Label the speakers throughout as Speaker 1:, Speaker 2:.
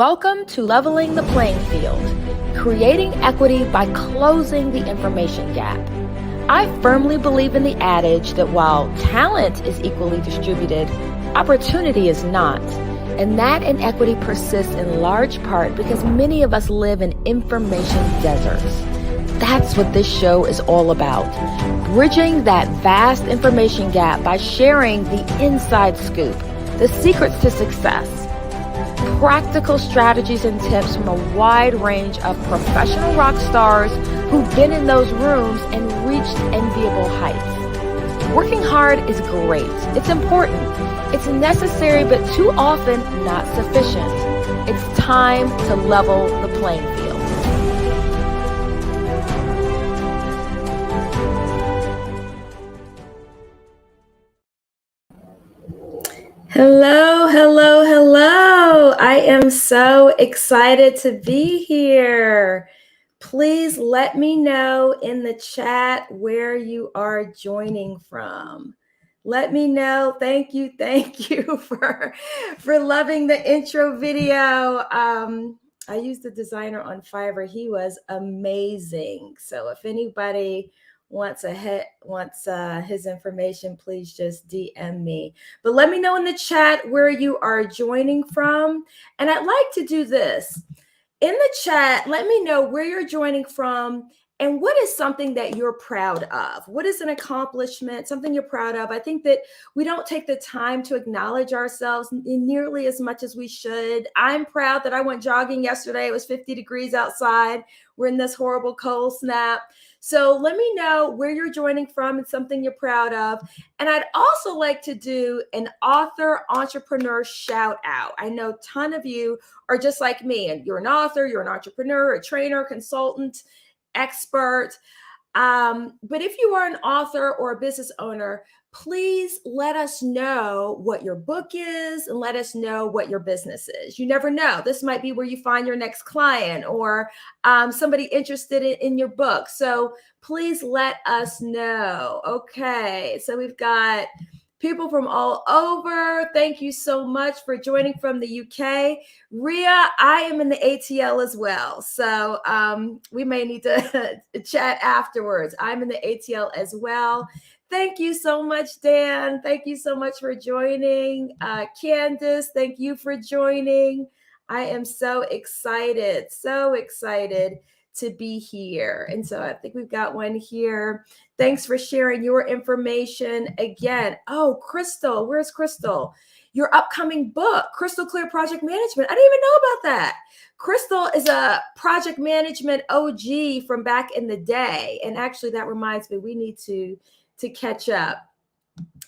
Speaker 1: Welcome to Leveling the Playing Field, creating equity by closing the information gap. I firmly believe in the adage that while talent is equally distributed, opportunity is not. And that inequity persists in large part because many of us live in information deserts. That's what this show is all about. Bridging that vast information gap by sharing the inside scoop, the secrets to success, practical strategies and tips from a wide range of professional rock stars who've been in those rooms and reached enviable heights. Working hard is great. It's important. It's necessary, but too often not sufficient. It's time to level the playing field. Hello, hello, hello. I am so excited to be here. Please let me know in the chat where you are joining from. Let me know. Thank you for loving the intro video. I used the designer on Fiverr. He was amazing. So if anybody wants his information, please just DM me. But let me know in the chat where you are joining from. And I'd like to do this. In the chat, let me know where you're joining from and what is something that you're proud of. What is an accomplishment, something you're proud of? I think that we don't take the time to acknowledge ourselves nearly as much as we should. I'm proud that I went jogging yesterday. It was 50 degrees outside. We're in this horrible cold snap. So let me know where you're joining from and something you're proud of. And I'd also like to do an author entrepreneur shout out. I know a ton of you are just like me, and you're an author, you're an entrepreneur, a trainer, consultant, expert. But if you are an author or a business owner, please let us know what your book is and let us know what your business is. You never know. This might be where you find your next client or somebody interested in your book. So please let us know. Okay, so we've got people from all over. Thank you so much for joining from the UK. Ria, I am in the ATL as well. So we may need to chat afterwards. I'm in the ATL as well. Thank you so much, Dan. Thank you so much for joining. Candace, thank you for joining. I am so excited to be here. And so I think we've got one here. Thanks for sharing your information again. Oh, Crystal, where's Crystal? Your upcoming book, Crystal Clear Project Management. I didn't even know about that. Crystal is a project management OG from back in the day. And actually that reminds me, we need to catch up.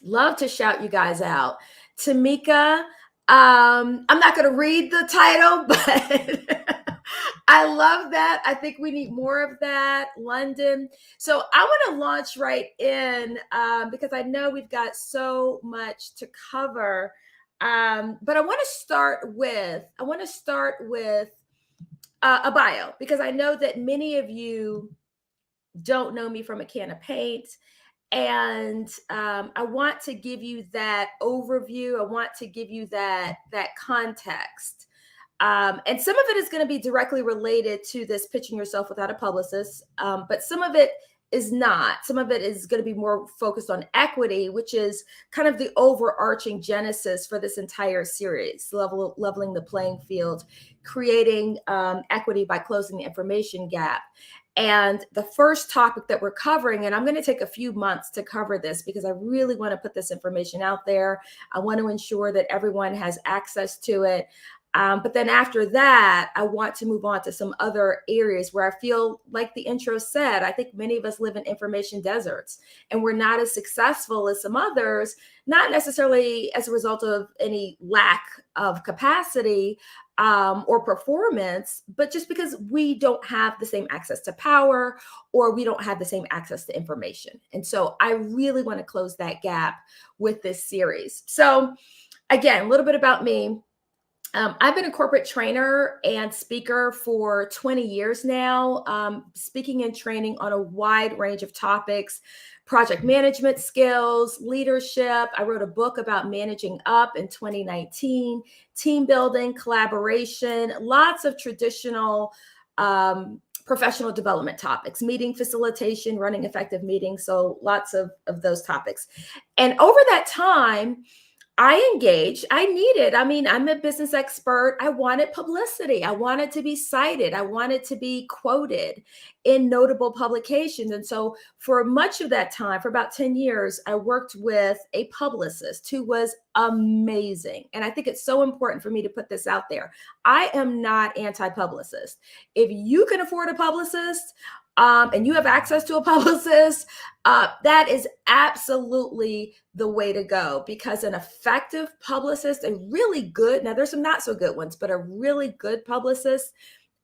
Speaker 1: Love to shout you guys out. Tamika, I'm not going to read the title, but I love that. I think we need more of that. London. So I want to launch right in because I know we've got so much to cover. But I want to start with a bio, because I know that many of you don't know me from a can of paint. And I want to give you that overview. I want to give you that context. And some of it is going to be directly related to this pitching yourself without a publicist. But some of it is not. Some of it is going to be more focused on equity, which is kind of the overarching genesis for this entire series, leveling the playing field, creating equity by closing the information gap. And the first topic that we're covering, and I'm going to take a few months to cover this because I really want to put this information out there. I want to ensure that everyone has access to it. But then after that, I want to move on to some other areas where I feel like the intro said, I think many of us live in information deserts and we're not as successful as some others, not necessarily as a result of any lack of capacity or performance, but just because we don't have the same access to power or we don't have the same access to information. And so I really want to close that gap with this series. So again, a little bit about me. I've been a corporate trainer and speaker for 20 years now, speaking and training on a wide range of topics, project management skills, leadership. I wrote a book about managing up in 2019, team building, collaboration, lots of traditional professional development topics, meeting facilitation, running effective meetings. So lots of those topics. And over that time, I engaged. I'm a business expert. I wanted publicity. I wanted to be cited. I wanted to be quoted in notable publications. And so, for much of that time, for about 10 years, I worked with a publicist who was amazing. And I think it's so important for me to put this out there. I am not anti publicist. If you can afford a publicist, and you have access to a publicist, that is absolutely the way to go, because an effective publicist, a really good, now there's some not so good ones, but a really good publicist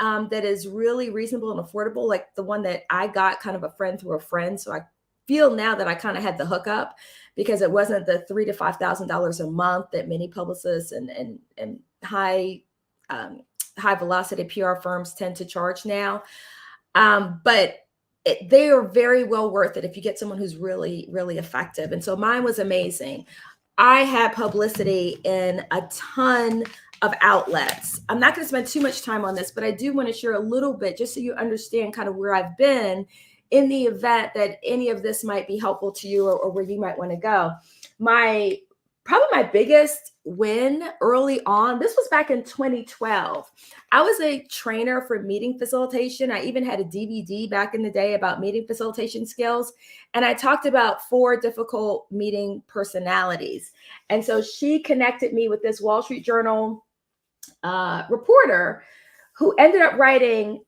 Speaker 1: that is really reasonable and affordable, like the one that I got, kind of a friend through a friend. So I feel now that I kind of had the hookup, because it wasn't the $3,000 to $5,000 a month that many publicists and high velocity PR firms tend to charge now. But they are very well worth it if you get someone who's really, really effective. And so mine was amazing. I had publicity in a ton of outlets. I'm not going to spend too much time on this, but I do want to share a little bit just so you understand kind of where I've been in the event that any of this might be helpful to you, or where you might want to go. Probably my biggest win early on, this was back in 2012. I was a trainer for meeting facilitation. I even had a DVD back in the day about meeting facilitation skills. And I talked about 4 difficult meeting personalities. And so she connected me with this Wall Street Journal reporter who ended up writing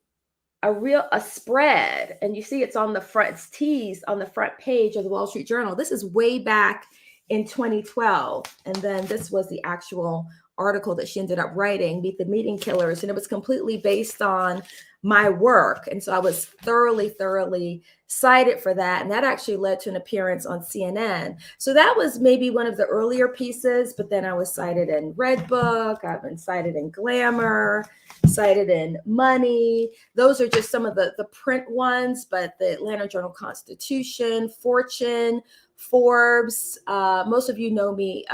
Speaker 1: a spread. And you see it's on the front, it's teased on the front page of the Wall Street Journal. This is way back in 2012. And then this was the actual article that she ended up writing, Meet the Meeting Killers. And it was completely based on my work. And so I was thoroughly cited for that. And that actually led to an appearance on CNN. So that was maybe one of the earlier pieces, but then I was cited in Redbook. I've been cited in Glamour, cited in Money. Those are just some of the print ones, but the Atlanta Journal-Constitution, Fortune, Forbes. Most of you know me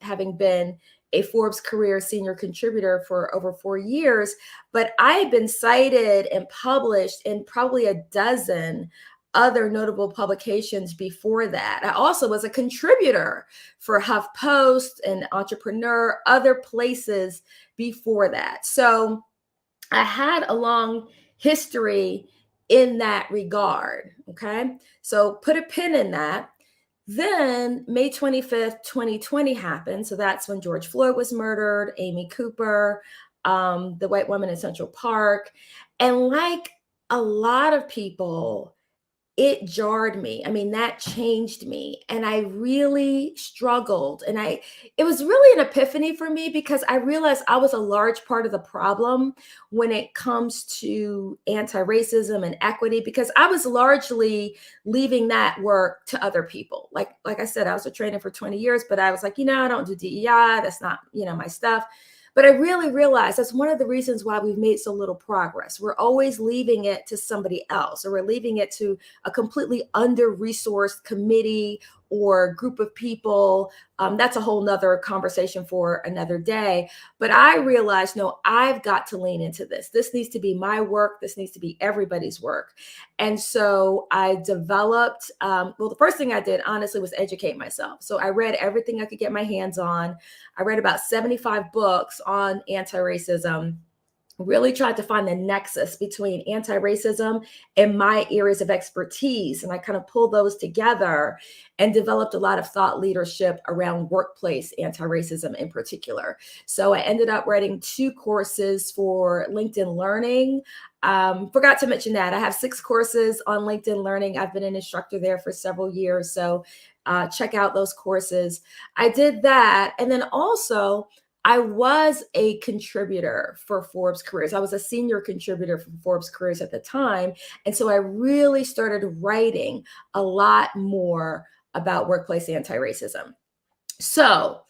Speaker 1: having been a Forbes career senior contributor for over 4 years, but I had been cited and published in probably a dozen other notable publications before that. I also was a contributor for HuffPost and Entrepreneur, other places before that. So I had a long history in that regard. Okay. So put a pin in that. Then May 25th, 2020 happened. So that's when George Floyd was murdered, Amy Cooper, the white woman in Central Park. And like a lot of people, it jarred me. I mean, that changed me. And I really struggled. And it was really an epiphany for me, because I realized I was a large part of the problem when it comes to anti-racism and equity, because I was largely leaving that work to other people. Like I said, I was a trainer for 20 years, but I was like, I don't do DEI. That's not, my stuff. But I really realized that's one of the reasons why we've made so little progress. We're always leaving it to somebody else, or we're leaving it to a completely under-resourced committee or group of people. That's a whole nother conversation for another day. But I realized, no, I've got to lean into this. This needs to be my work. This needs to be everybody's work. And so I developed, the first thing I did, honestly, was educate myself. So I read everything I could get my hands on. I read about 75 books on anti-racism. Really tried to find the nexus between anti-racism and my areas of expertise. And I kind of pulled those together and developed a lot of thought leadership around workplace anti-racism in particular. So I ended up writing 2 courses for LinkedIn Learning. Forgot to mention that I have 6 courses on LinkedIn Learning. I've been an instructor there for several years. So check out those courses. I did that. And then also, I was a contributor for Forbes Careers. I was a senior contributor for Forbes Careers at the time. And so I really started writing a lot more about workplace anti-racism. So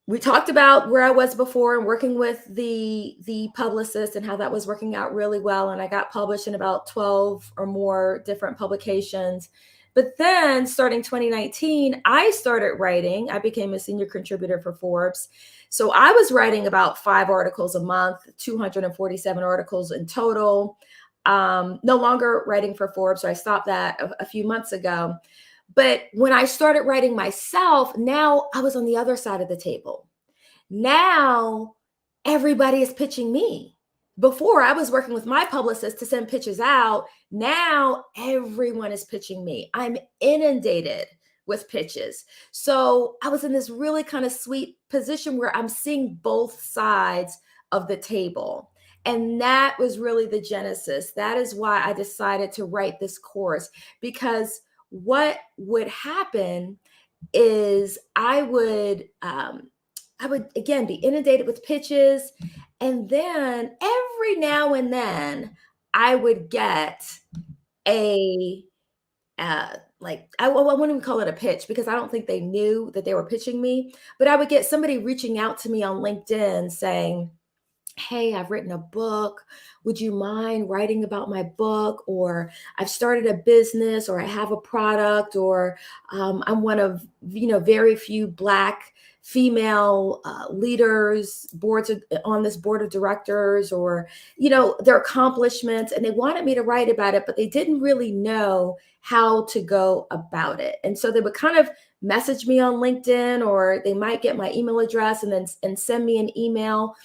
Speaker 1: we talked about where I was before and working with the publicist and how that was working out really well. And I got published in about 12 or more different publications. But then starting 2019, I started writing. I became a senior contributor for Forbes. So I was writing about 5 articles a month, 247 articles in total. No longer writing for Forbes. So I stopped that a few months ago. But when I started writing myself, now I was on the other side of the table. Now everybody is pitching me. Before I was working with my publicist to send pitches out. Now everyone is pitching me. I'm inundated with pitches. So I was in this really kind of sweet position where I'm seeing both sides of the table. And that was really the genesis. That is why I decided to write this course, because what would happen is I would again be inundated with pitches, and then every now and then I would get a like I wouldn't even call it a pitch because I don't think they knew that they were pitching me, but I would get somebody reaching out to me on LinkedIn saying, "Hey, I've written a book. Would you mind writing about my book?" Or "I've started a business," or "I have a product," or "I'm one of very few Black female leaders on this board of directors," or their accomplishments, and they wanted me to write about it, but they didn't really know how to go about it. And so they would kind of message me on LinkedIn, or they might get my email address and send me an email.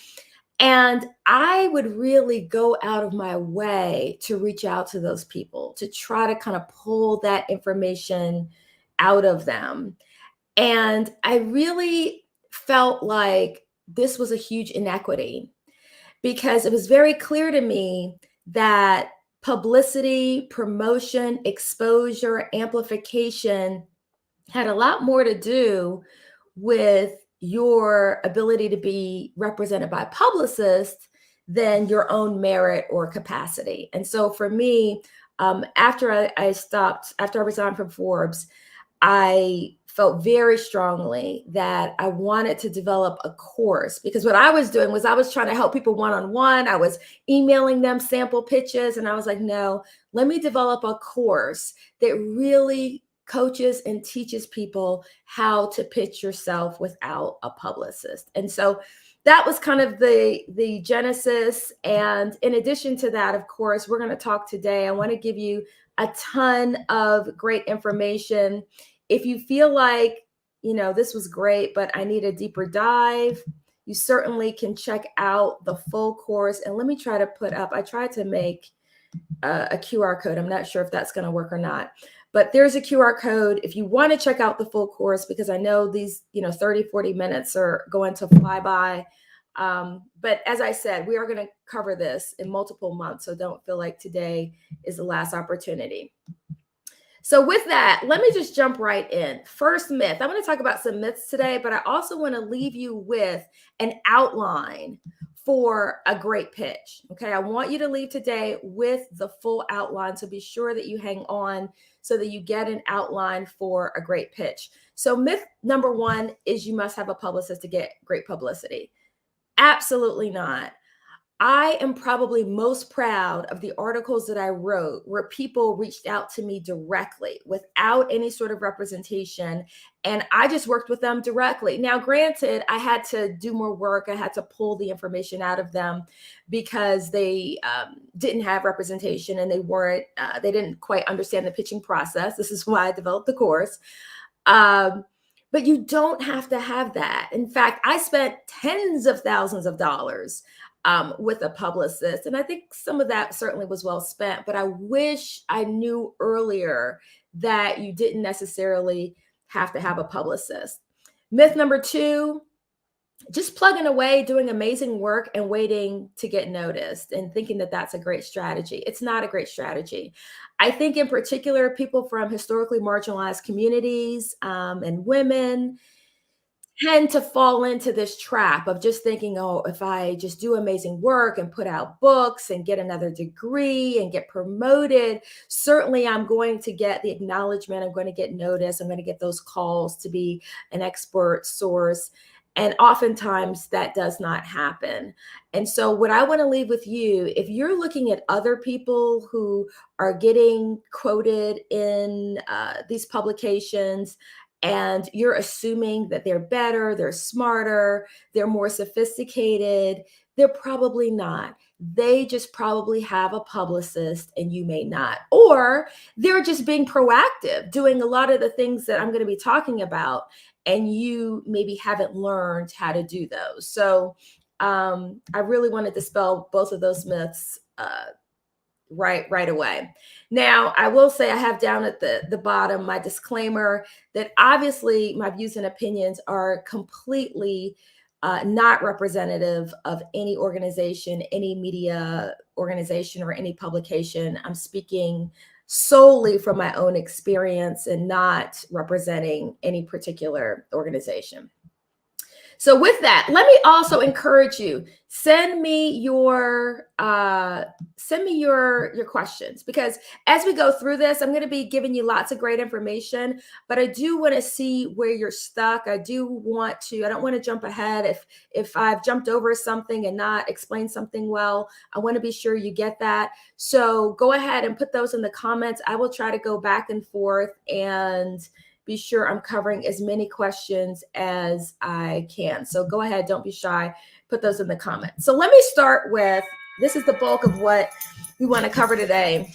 Speaker 1: And I would really go out of my way to reach out to those people to try to kind of pull that information out of them. And I really felt like this was a huge inequity, because it was very clear to me that publicity, promotion, exposure, amplification had a lot more to do with your ability to be represented by publicists than your own merit or capacity. And so for me, after I resigned from Forbes, I felt very strongly that I wanted to develop a course, because what I was doing was I was trying to help people one-on-one. I was emailing them sample pitches, and I was like, no, let me develop a course that really coaches and teaches people how to pitch yourself without a publicist. And so that was kind of the genesis. And in addition to that, of course, we're going to talk today. I want to give you a ton of great information. If you feel like, this was great, but I need a deeper dive, you certainly can check out the full course. And let me try to put up, I tried to make a QR code. I'm not sure if that's going to work or not, but there's a QR code if you want to check out the full course, because I know these, 30, 40 minutes are going to fly by. But as I said, we are going to cover this in multiple months. So don't feel like today is the last opportunity. So with that, let me just jump right in. First myth. I'm going to talk about some myths today, but I also want to leave you with an outline for a great pitch. Okay. I want you to leave today with the full outline. So be sure that you hang on so that you get an outline for a great pitch. So myth number one is you must have a publicist to get great publicity. Absolutely not. I am probably most proud of the articles that I wrote where people reached out to me directly without any sort of representation, and I just worked with them directly. Now, granted, I had to do more work. I had to pull the information out of them because they didn't have representation, and they didn't quite understand the pitching process. This is why I developed the course. But you don't have to have that. In fact, I spent tens of thousands of dollars with a publicist. And I think some of that certainly was well spent, but I wish I knew earlier that you didn't necessarily have to have a publicist. Myth number two, just plugging away, doing amazing work and waiting to get noticed and thinking that that's a great strategy. It's not a great strategy. I think in particular, people from historically marginalized communities and women tend to fall into this trap of just thinking, oh, if I just do amazing work and put out books and get another degree and get promoted, certainly I'm going to get the acknowledgement. I'm going to get noticed. I'm going to get those calls to be an expert source. And oftentimes that does not happen. And so, what I want to leave with you, if you're looking at other people who are getting quoted in these publications, and you're assuming that they're better, they're smarter, they're more sophisticated, they're probably not. They just probably have a publicist and you may not. Or they're just being proactive, doing a lot of the things that I'm going to be talking about, and you maybe haven't learned how to do those. So I really want to dispel both of those myths right away. Now, I will say I have down at the bottom my disclaimer that obviously my views and opinions are completely not representative of any organization, any media organization, or any publication. I'm speaking solely from my own experience and not representing any particular organization. So with that, let me also encourage you, send me your questions, because as we go through this, I'm going to be giving you lots of great information, but I do want to see where you're stuck. I don't want to jump ahead. If I've jumped over something and not explained something well, I want to be sure you get that. So go ahead and put those in the comments. I will try to go back and forth and be sure I'm covering as many questions as I can. So go ahead, don't be shy, put those in the comments. So let me start with, this is the bulk of what we want to cover today,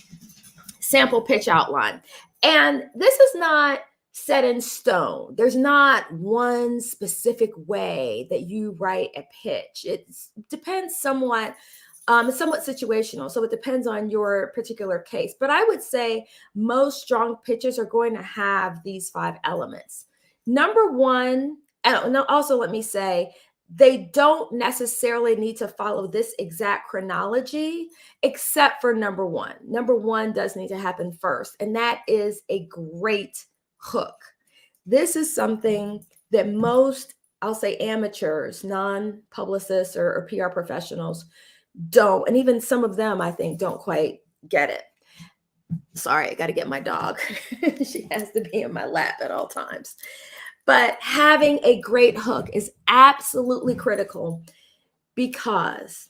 Speaker 1: sample pitch outline. And this is not set in stone. There's not one specific way that you write a pitch. It depends somewhat. It's somewhat situational, so it depends on your particular case. But I would say most strong pitches are going to have these 5 elements. Number one, and also let me say, they don't necessarily need to follow this exact chronology, except for number one. Number one does need to happen first, and that is a great hook. This is something that most, I'll say amateurs, non-publicists or PR professionals don't, and even some of them I think don't quite get it. Sorry, I got to get my dog. She has to be in my lap at all times. But having a great hook is absolutely critical, because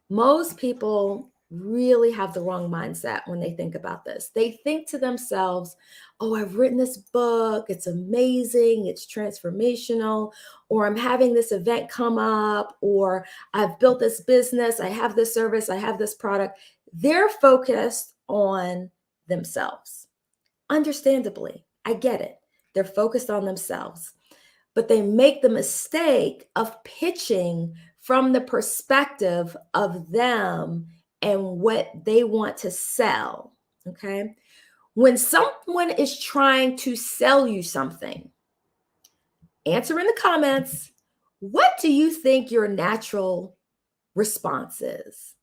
Speaker 1: most people really have the wrong mindset when they think about this. They think to themselves, oh, I've written this book, it's amazing, it's transformational, or I'm having this event come up, or I've built this business, I have this service, I have this product. They're focused on themselves. Understandably, I get it. They're focused on themselves, but they make the mistake of pitching from the perspective of them and what they want to sell, okay? When someone is trying to sell you something, answer in the comments, what do you think your natural response is?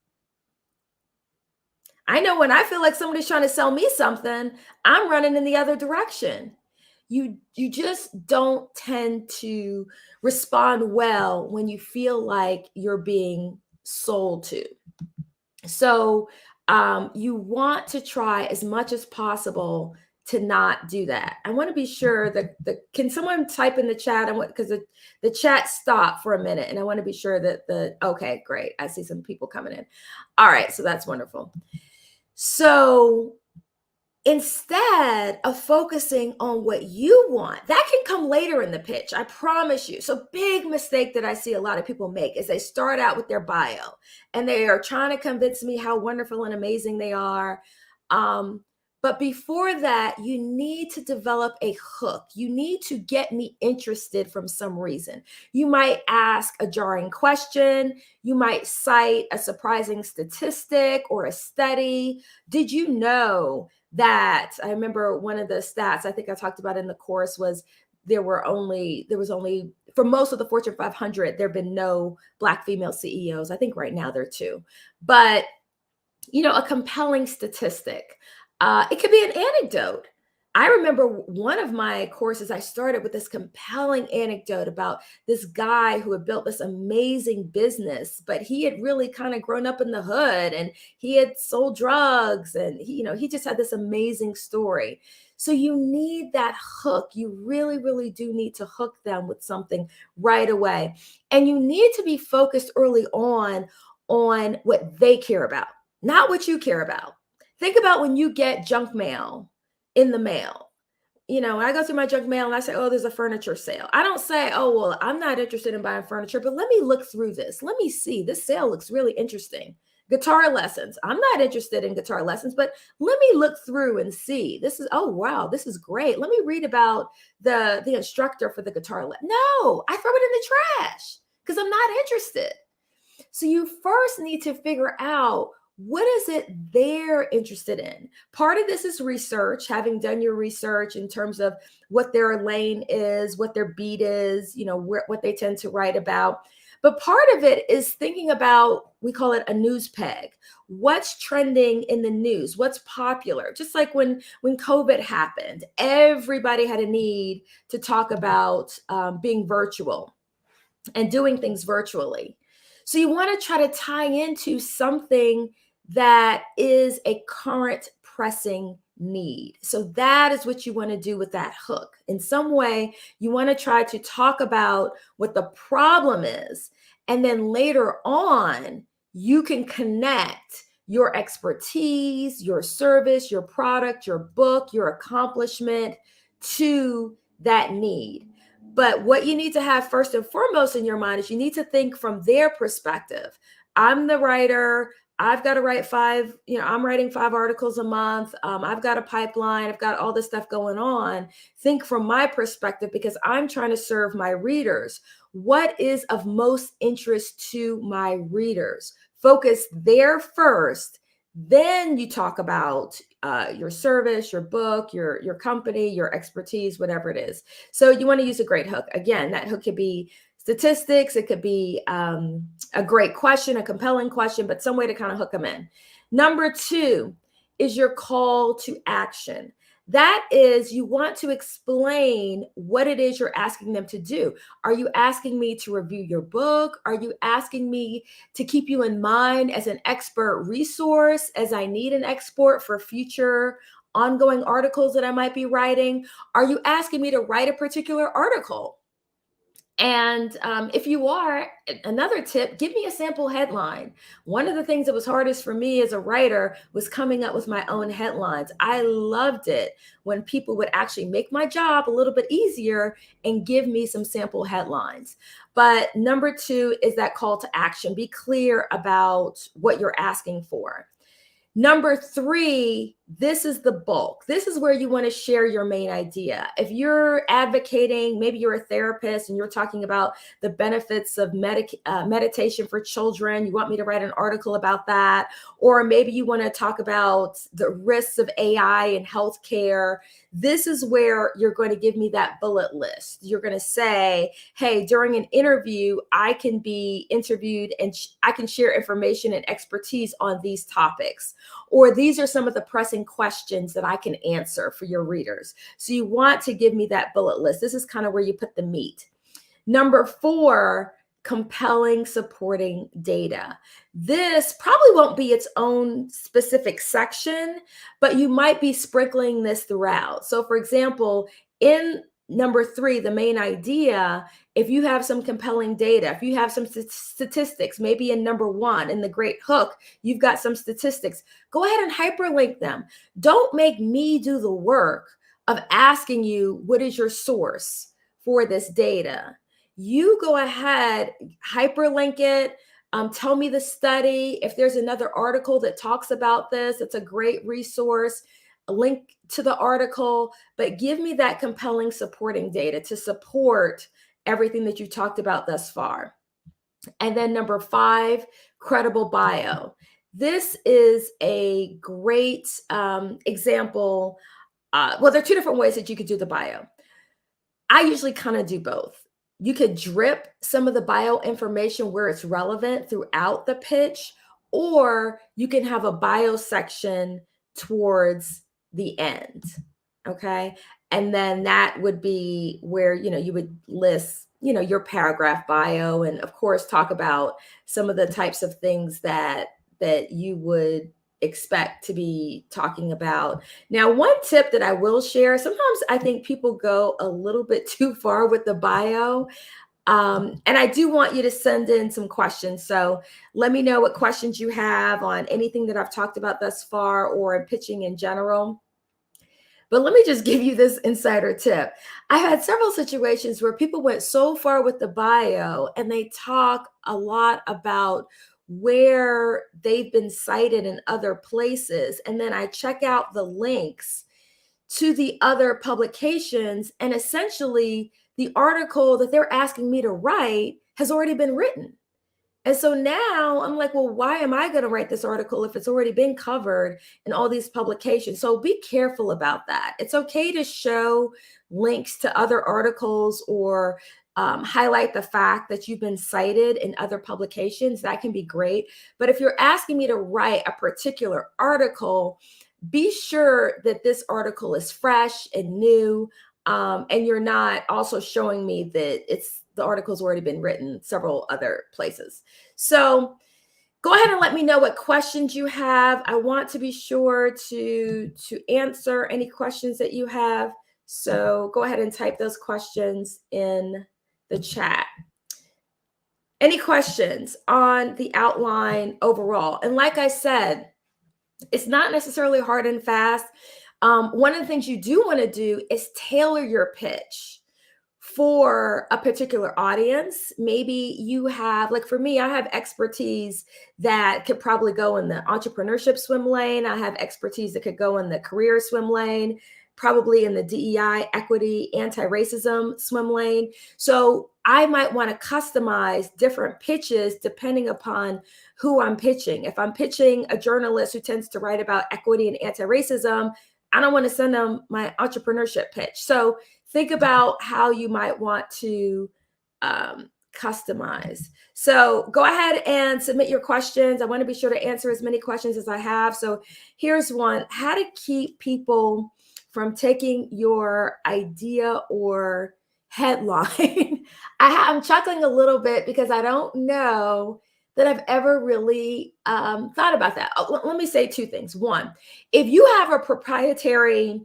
Speaker 1: I know when I feel like somebody's trying to sell me something, I'm running in the other direction. You just don't tend to respond well when you feel like you're being sold to. So you want to try as much as possible to not do that. I want to be sure that can someone type in the chat? Because the chat stopped for a minute, and I want to be sure that okay, great. I see some people coming in. All right, so that's wonderful. So instead of focusing on what you want, that can come later in the pitch, I promise you. So big mistake that I see a lot of people make is they start out with their bio and they are trying to convince me how wonderful and amazing they are. But before that, you need to develop a hook. You need to get me interested from some reason. You might ask a jarring question. You might cite a surprising statistic or a study. Did you know that? I remember one of the stats I think I talked about in the course was there was only for most of the Fortune 500, there have been no Black female CEOs. I think right now there are 2. But, a compelling statistic. It could be an anecdote. I remember one of my courses, I started with this compelling anecdote about this guy who had built this amazing business, but he had really kind of grown up in the hood and he had sold drugs and he just had this amazing story. So you need that hook. You really, really do need to hook them with something right away. And you need to be focused early on what they care about, not what you care about. Think about when you get junk mail in the mail. When I go through my junk mail and I say, oh, there's a furniture sale. I don't say, oh, well, I'm not interested in buying furniture, but let me look through this. Let me see. This sale looks really interesting. Guitar lessons. I'm not interested in guitar lessons, but let me look through and see. Oh, wow, this is great. Let me read about the instructor for the guitar lesson. No, I throw it in the trash because I'm not interested. So you first need to figure out, what is it they're interested in? Part of this is research, having done your research in terms of what their lane is, what their beat is, what they tend to write about. But part of it is thinking about, we call it a news peg. What's trending in the news? What's popular? Just like when COVID happened, everybody had a need to talk about being virtual and doing things virtually. So you want to try to tie into something that is a current pressing need. So that is what you want to do with that hook. In some way, you want to try to talk about what the problem is. And then later on, you can connect your expertise, your service, your product, your book, your accomplishment to that need. But what you need to have first and foremost in your mind is you need to think from their perspective. I'm the writer. I've got to write I'm writing 5 articles a month. I've got a pipeline. I've got all this stuff going on. Think from my perspective, because I'm trying to serve my readers. What is of most interest to my readers? Focus there first. Then you talk about your service, your book, your company, your expertise, whatever it is. So you want to use a great hook. Again, that hook could be statistics. It could be a great question, a compelling question, but some way to kind of hook them in. Number 2 is your call to action. That is, you want to explain what it is you're asking them to do. Are you asking me to review your book? Are you asking me to keep you in mind as an expert resource, as I need an expert for future ongoing articles that I might be writing? Are you asking me to write a particular article? And if you are, another tip, give me a sample headline. One of the things that was hardest for me as a writer was coming up with my own headlines. I loved it when people would actually make my job a little bit easier and give me some sample headlines. But number 2 is that call to action. Be clear about what you're asking for. Number 3, this is the bulk. This is where you want to share your main idea. If you're advocating, maybe you're a therapist and you're talking about the benefits of meditation for children, you want me to write an article about that. Or maybe you want to talk about the risks of AI in healthcare. This is where you're going to give me that bullet list. You're going to say, hey, during an interview, I can be interviewed and I can share information and expertise on these topics. Or these are some of the pressing questions that I can answer for your readers. So you want to give me that bullet list. This is kind of where you put the meat. Number 4, compelling supporting data. This probably won't be its own specific section, but you might be sprinkling this throughout. So for example, in number 3, the main idea, if you have some compelling data, if you have some statistics, maybe in number 1, in the great hook, you've got some statistics, go ahead and hyperlink them. Don't make me do the work of asking you, what is your source for this data? You go ahead, hyperlink it. Tell me the study. If there's another article that talks about this, it's a great resource. A link to the article, but give me that compelling supporting data to support everything that you talked about thus far. And then number 5, credible bio. This is a great example. Well, there are 2 different ways that you could do the bio. I usually kind of do both. You could drip some of the bio information where it's relevant throughout the pitch, or you can have a bio section towards the end. Okay. And then that would be where, you would list, your paragraph bio, and of course, talk about some of the types of things that you would expect to be talking about. Now, one tip that I will share, sometimes I think people go a little bit too far with the bio. And I do want you to send in some questions. So let me know what questions you have on anything that I've talked about thus far or in pitching in general. But let me just give you this insider tip. I had several situations where people went so far with the bio and they talk a lot about where they've been cited in other places. And then I check out the links to the other publications, and essentially the article that they're asking me to write has already been written. And so now I'm like, well, why am I going to write this article if it's already been covered in all these publications? So be careful about that. It's okay to show links to other articles or highlight the fact that you've been cited in other publications. That can be great. But if you're asking me to write a particular article, be sure that this article is fresh and new, and you're not also showing me that the article's already been written several other places. So go ahead and let me know what questions you have. I want to be sure to answer any questions that you have. So go ahead and type those questions in the chat. Any questions on the outline overall? And like I said, it's not necessarily hard and fast. One of the things you do want to do is tailor your pitch for a particular audience. Maybe you have, like for me, I have expertise that could probably go in the entrepreneurship swim lane. I have expertise that could go in the career swim lane, probably in the DEI, equity, anti-racism swim lane. So I might want to customize different pitches depending upon who I'm pitching. If I'm pitching a journalist who tends to write about equity and anti-racism, I don't want to send them my entrepreneurship pitch. So think about how you might want to customize. So go ahead and submit your questions. I want to be sure to answer as many questions as I have. So here's one: how to keep people from taking your idea or headline. I'm chuckling a little bit because I don't know that I've ever really thought about that. Let me say two things. One, if you have a proprietary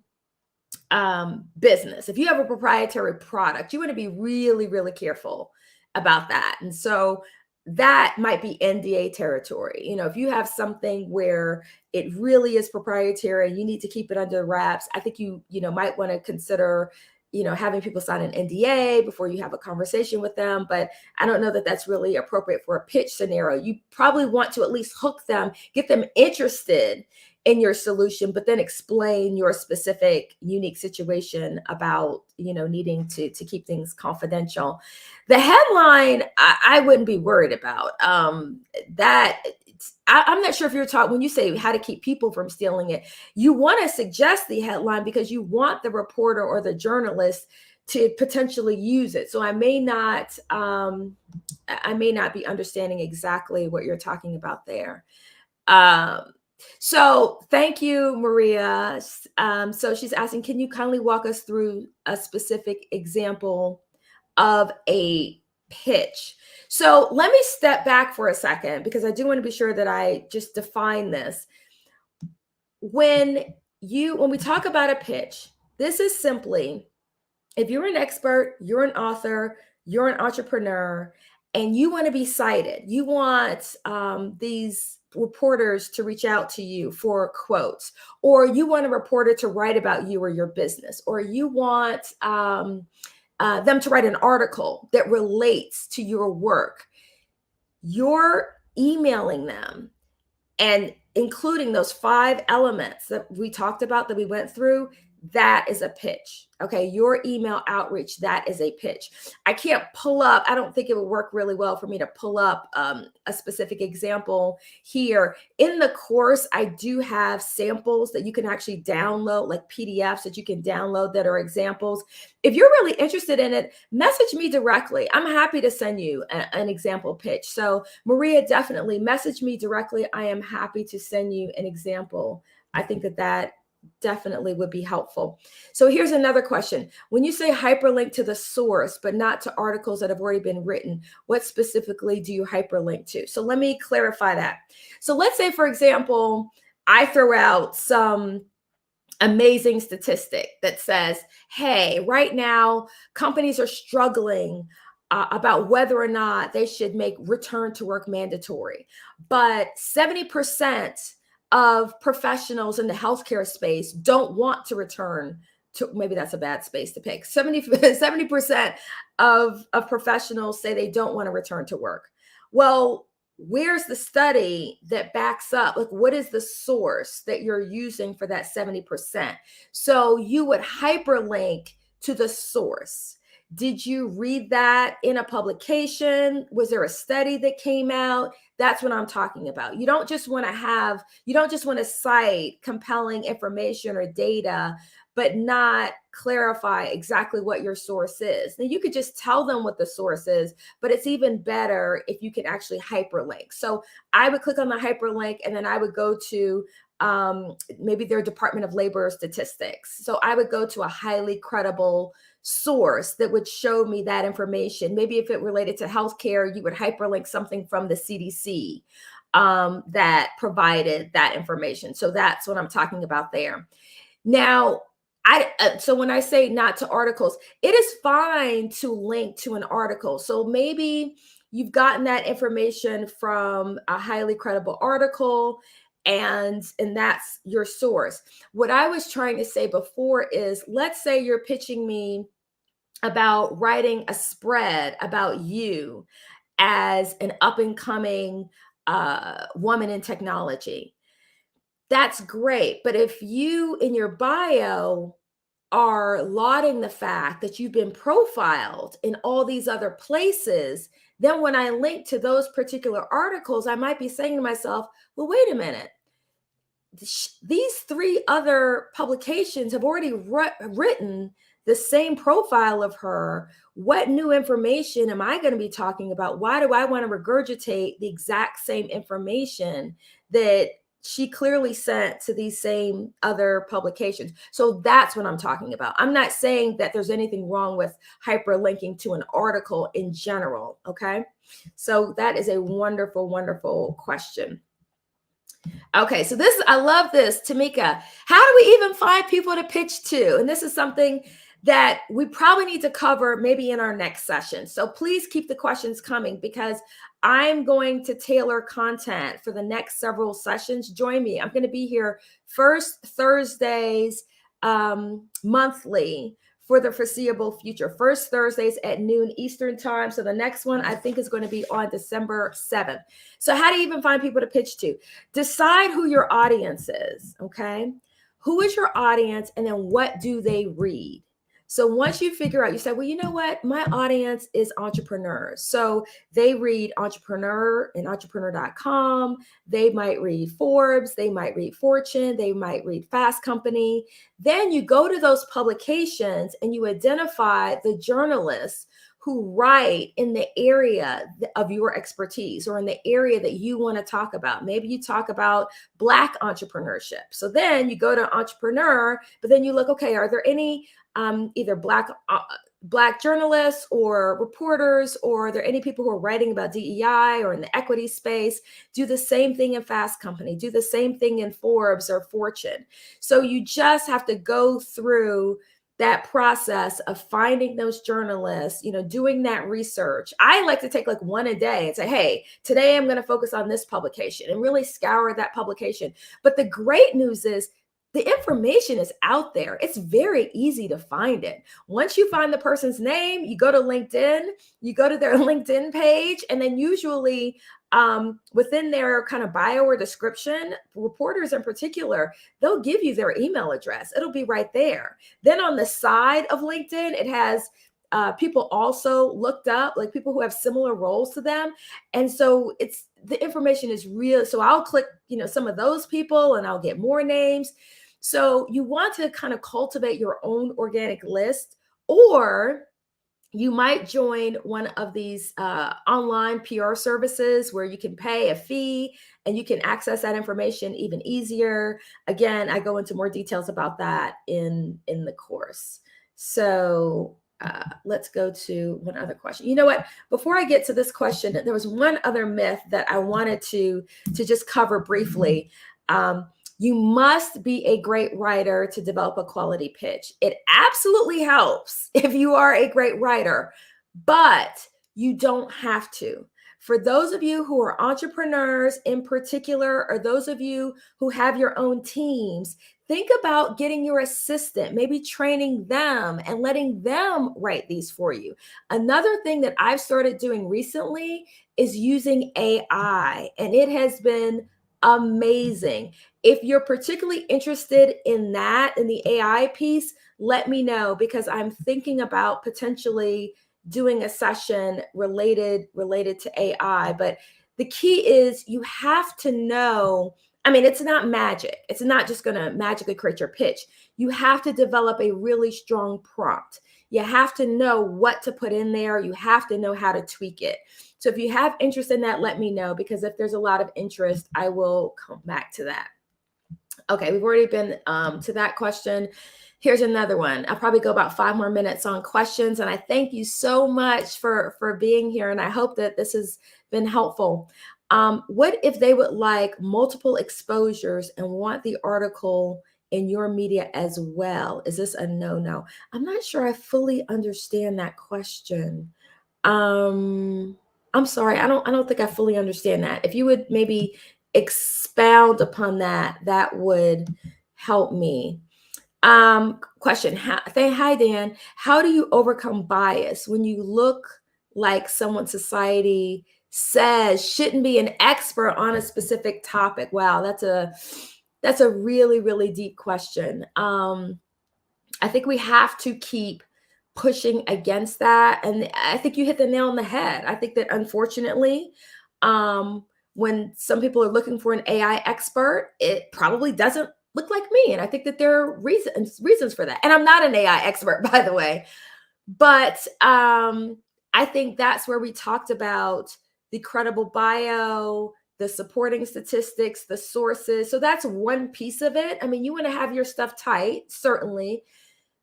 Speaker 1: business, if you have a proprietary product, you want to be really, really careful about that. And so that might be NDA territory. You know, if you have something where it really is proprietary and you need to keep it under wraps, I think you might want to consider having people sign an NDA before you have a conversation with them. But I don't know that that's really appropriate for a pitch scenario. You probably want to at least hook them, get them interested in your solution, but then explain your specific unique situation about, needing to keep things confidential. The headline, I wouldn't be worried about that. I'm not sure if you're talking, when you say how to keep people from stealing it, you want to suggest the headline because you want the reporter or the journalist to potentially use it. So I may not be understanding exactly what you're talking about there. So thank you, Maria. So she's asking, can you kindly walk us through a specific example of a pitch? So let me step back for a second because I do want to be sure that I just define this. When we talk about a pitch, this is simply, if you're an expert, you're an author, you're an entrepreneur, and you want to be cited, you want these reporters to reach out to you for quotes, or you want a reporter to write about you or your business, or you want them to write an article that relates to your work, you're emailing them and including those 5 elements that we talked about, that we went through. That is a pitch. Okay. Your email outreach, that is a pitch. I can't pull up. I don't think it would work really well for me to pull up a specific example here. In the course, I do have samples that you can actually download, like PDFs that you can download that are examples. If you're really interested in it, message me directly. I'm happy to send you an example pitch. So Maria, definitely message me directly. I am happy to send you an example. I think that definitely would be helpful. So here's another question. When you say hyperlink to the source, but not to articles that have already been written, what specifically do you hyperlink to? So let me clarify that. So let's say, for example, I throw out some amazing statistic that says, hey, right now, companies are struggling about whether or not they should make return to work mandatory. But 70% of professionals in the healthcare space don't want to return to, maybe that's a bad space to pick. 70% of professionals say they don't want to return to work. Well, where's the study that backs up, like, what is the source that you're using for that 70%? So you would hyperlink to the source. Did you read that in a publication? Was there a study that came out? That's what I'm talking about. You don't just want to cite compelling information or data, but not clarify exactly what your source is. Now, you could just tell them what the source is, but it's even better if you can actually hyperlink. So I would click on the hyperlink, and then I would go to maybe their Department of Labor statistics. So I would go to a highly credible source that would show me that information. Maybe if it related to healthcare, you would hyperlink something from the CDC that provided that information. So that's what I'm talking about there. Now, so when I say not to articles, it is fine to link to an article. So maybe you've gotten that information from a highly credible article, and that's your source. What I was trying to say before is, let's say you're pitching me about writing a spread about you as an up and coming woman in technology. That's great. But if you in your bio are lauding the fact that you've been profiled in all these other places, then when I link to those particular articles, I might be saying to myself, well, wait a minute. These 3 other publications have already written the same profile of her. What new information am I going to be talking about? Why do I want to regurgitate the exact same information that she clearly sent to these same other publications? So that's what I'm talking about. I'm not saying that there's anything wrong with hyperlinking to an article in general. Okay. So that is a wonderful, wonderful question. Okay, so I love this, Tamika. How do we even find people to pitch to? And this is something that we probably need to cover maybe in our next session. So please keep the questions coming, because I'm going to tailor content for the next several sessions. Join me. I'm going to be here first Thursdays monthly for the foreseeable future. First Thursdays at noon Eastern time. So the next one I think is going to be on December 7th. So how do you even find people to pitch to? Decide who your audience is, okay? Who is your audience, and then what do they read? So once you figure out, you say, well, you know what? My audience is entrepreneurs. So they read Entrepreneur and entrepreneur.com. They might read Forbes. They might read Fortune. They might read Fast Company. Then you go to those publications and you identify the journalists who write in the area of your expertise, or in the area that you want to talk about. Maybe you talk about Black entrepreneurship. So then you go to Entrepreneur, but then you look, okay, are there any either Black journalists or reporters, or are there any people who are writing about DEI or in the equity space? Do the same thing in Fast Company, do the same thing in Forbes or Fortune. So you just have to go through that process of finding those journalists, doing that research. I like to take like one a day and say, hey, today I'm going to focus on this publication, and really scour that publication. But the great news is, the information is out there. It's very easy to find it. Once you find the person's name, you go to LinkedIn, you go to their LinkedIn page, and then usually within their kind of bio or description, reporters in particular, they'll give you their email address. It'll be right there. Then on the side of LinkedIn, it has people also looked up, like people who have similar roles to them. And so the information is real. So I'll click, some of those people, and I'll get more names. So you want to kind of cultivate your own organic list, or you might join one of these online PR services where you can pay a fee and you can access that information even easier. Again, I go into more details about that in the course. So let's go to one other question. You know what? Before I get to this question, there was one other myth that I wanted to just cover briefly. You must be a great writer to develop a quality pitch. It absolutely helps if you are a great writer, but you don't have to. For those of you who are entrepreneurs in particular, or those of you who have your own teams, think about getting your assistant, maybe training them and letting them write these for you. Another thing that I've started doing recently is using AI, and it has been amazing. If you're particularly interested in that, in the AI piece, let me know, because I'm thinking about potentially doing a session related to AI. But the key is you have to know, I mean, it's not magic. It's not just going to magically create your pitch. You have to develop a really strong prompt. You have to know what to put in there. You have to know how to tweak it. So if you have interest in that, let me know, because if there's a lot of interest, I will come back to that. Okay, we've already been to that question. Here's another one. I'll probably go about 5 more minutes on questions. And I thank you so much for being here. And I hope that this has been helpful. What if they would like multiple exposures and want the article in your media as well? Is this a no-no? I'm not sure I fully understand that question. I'm sorry, I don't think I fully understand that. If you would maybe expound upon that, that would help me. Question. Hi, Dan. How do you overcome bias when you look like someone society says shouldn't be an expert on a specific topic? Wow, that's a really, really deep question. I think we have to keep pushing against that. And I think you hit the nail on the head. I think that unfortunately, when some people are looking for an AI expert, it probably doesn't look like me. And I think that there are reasons for that. And I'm not an AI expert, by the way. But I think that's where we talked about the credible bio, the supporting statistics, the sources. So that's one piece of it. I mean, you want to have your stuff tight, certainly.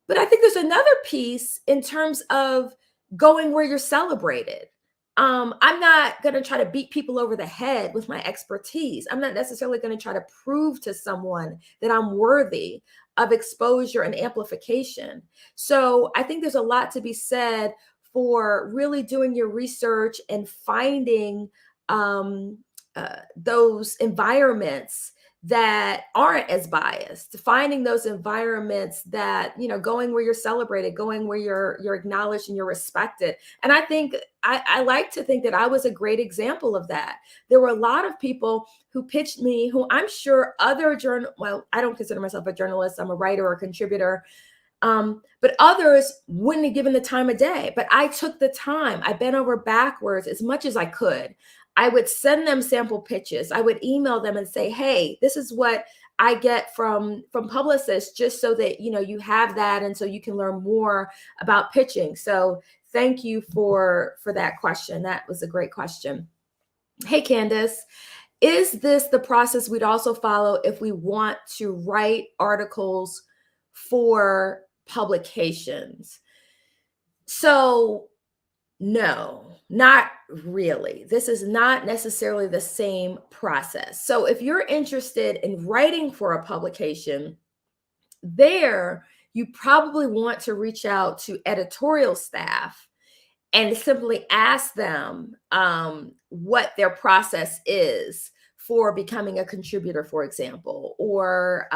Speaker 1: But I think there's another piece in terms of going where you're celebrated. I'm not going to try to beat people over the head with my expertise. I'm not necessarily going to try to prove to someone that I'm worthy of exposure and amplification. So I think there's a lot to be said for really doing your research and finding those environments that aren't as biased, finding those environments that, you know, going where you're celebrated, going where you're acknowledged and you're respected. And I think I like to think that I was a great example of that. There were a lot of people who pitched me, who I'm sure other well, I don't consider myself a journalist, I'm a writer or a contributor. But others wouldn't have given the time of day. But I took the time. I bent over backwards as much as I could. I would send them sample pitches. I would email them and say, hey, this is what I get from Publicist, just so that, you know, you have that and so you can learn more about pitching. So thank you for that question. That was a great question. Hey, Candace, is this the process we'd also follow if we want to write articles for publications? So no, not really. This is not necessarily the same process. So if you're interested in writing for a publication, there you probably want to reach out to editorial staff and simply ask them what their process is for becoming a contributor, for example, or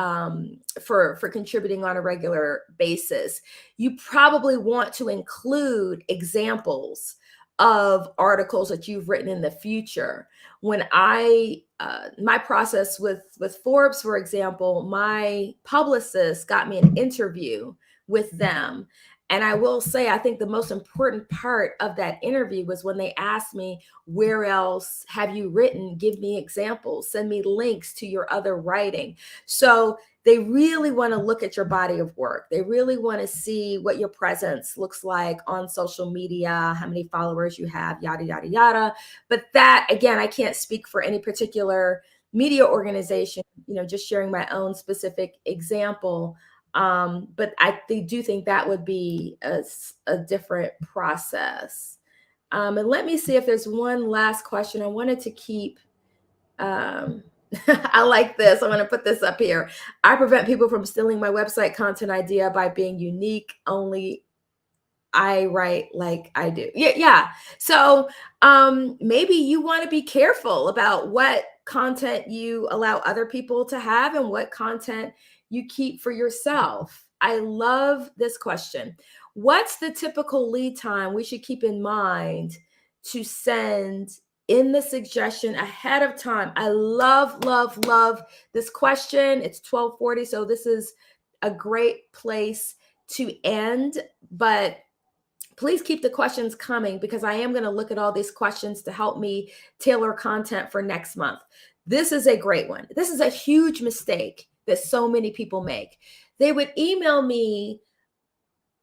Speaker 1: for contributing on a regular basis. You probably want to include examples of articles that you've written in the future. When my process with Forbes, for example, my publicist got me an interview with them. And I will say, I think the most important part of that interview was when they asked me, where else have you written? Give me examples, send me links to your other writing. So they really want to look at your body of work. They really want to see what your presence looks like on social media, how many followers you have, yada, yada, yada. But that, again, I can't speak for any particular media organization, you know, just sharing my own specific example. But I do think that would be a different process. And let me see if there's one last question. I wanted to keep I like this. I'm going to put this up here. I prevent people from stealing my website content idea by being unique. Only I write like I do. Yeah, yeah. So maybe you want to be careful about what content you allow other people to have and what content you keep for yourself. I love this question. What's the typical lead time we should keep in mind to send in the suggestion ahead of time? I love, love, love this question. It's 12:40, so this is a great place to end, but please keep the questions coming because I am going to look at all these questions to help me tailor content for next month. This is a great one. This is a huge mistake that so many people make. They would email me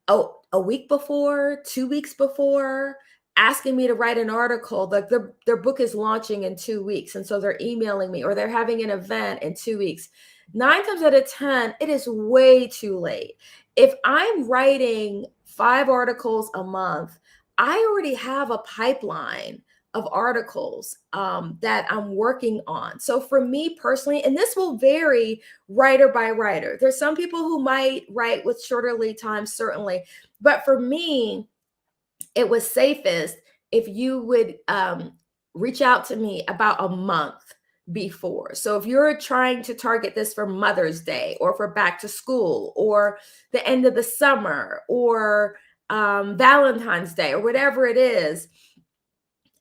Speaker 1: a week before, 2 weeks before, asking me to write an article. Like their book is launching in 2 weeks. And so they're emailing me, or they're having an event in 2 weeks. 9 times out of 10, it is way too late. If I'm writing 5 articles a month, I already have a pipeline of articles that I'm working on. So for me personally, and this will vary writer by writer. There's some people who might write with shorter lead times, certainly. But for me, it was safest if you would reach out to me about a month before. So if you're trying to target this for Mother's Day or for back to school or the end of the summer or Valentine's Day or whatever it is,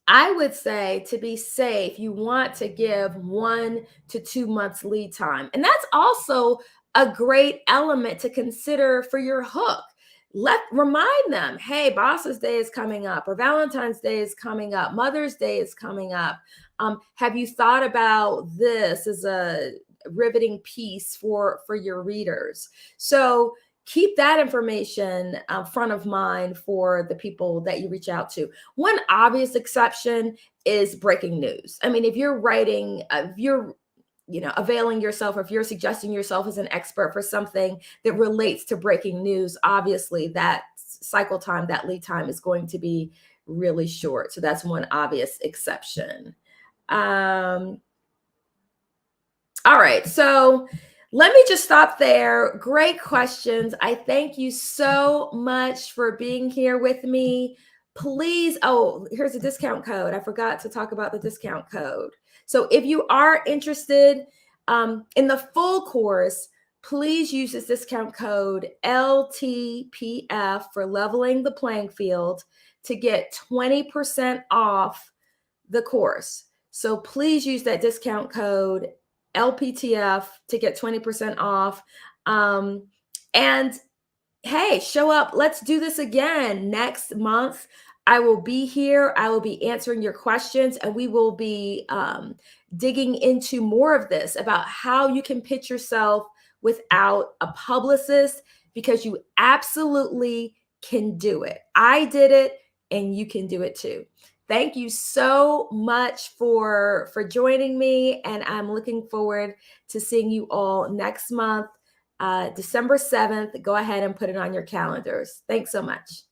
Speaker 1: I would say to be safe, you want to give 1 to 2 months lead time. And that's also a great element to consider for your hook. Remind them, hey, Boss's Day is coming up, or Valentine's Day is coming up, Mother's Day is coming up. Have you thought about this as a riveting piece for your readers? So keep that information front of mind for the people that you reach out to. One obvious exception is breaking news. I mean, if you're writing, if you're availing yourself, or if you're suggesting yourself as an expert for something that relates to breaking news, obviously that cycle time, that lead time is going to be really short. So that's one obvious exception. All right. So let me just stop there. Great questions. I thank you so much for being here with me. Please, here's a discount code. I forgot to talk about the discount code. So if you are interested in the full course, please use this discount code LTPF for Leveling the Playing Field to get 20% off the course. So please use that discount code LPTF to get 20% off. And hey, show up. Let's do this again next month. I will be here. I will be answering your questions, and we will be digging into more of this about how you can pitch yourself without a publicist, because you absolutely can do it. I did it, and you can do it too. Thank you so much for joining me, and I'm looking forward to seeing you all next month, December 7th. Go ahead and put it on your calendars. Thanks so much.